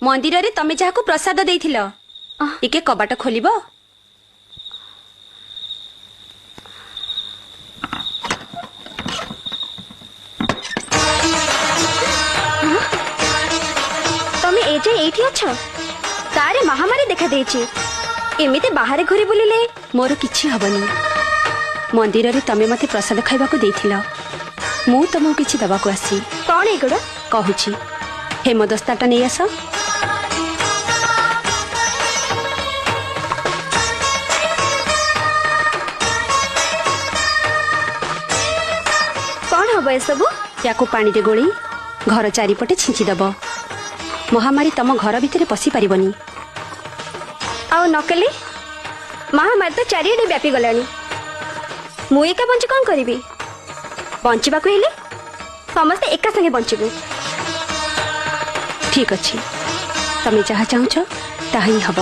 मंदिर रे तमे जाहाको प्रसाद देइथिलो टिके कबाट खोलिबो। तमे एजे एठी अछ तारे महामारी देखा देछि एमिते बाहर घुरी बुलिले मोर किछि हबनी। मंदिर रे तमे मते प्रसाद खाइबा को देइथिलो मु तमो किछि दबा को आसी। कोन एगुडा कहूची हेमदस्ताटा नहीं आस। कौन हम ए सब या पानी रे गोली घर चारिपटे छिंचिदब। महामारी तम घर भितर पशि पारिबनी। आउ नकले महामारी तो चारिआडे व्यापी गलानी मु एका बंच कौन करिबी। बंचिबा को हेले समस्ते एका संगे बंचिबे। ठीक अच्छे तमे जहाँ चाहूछ ताही हब।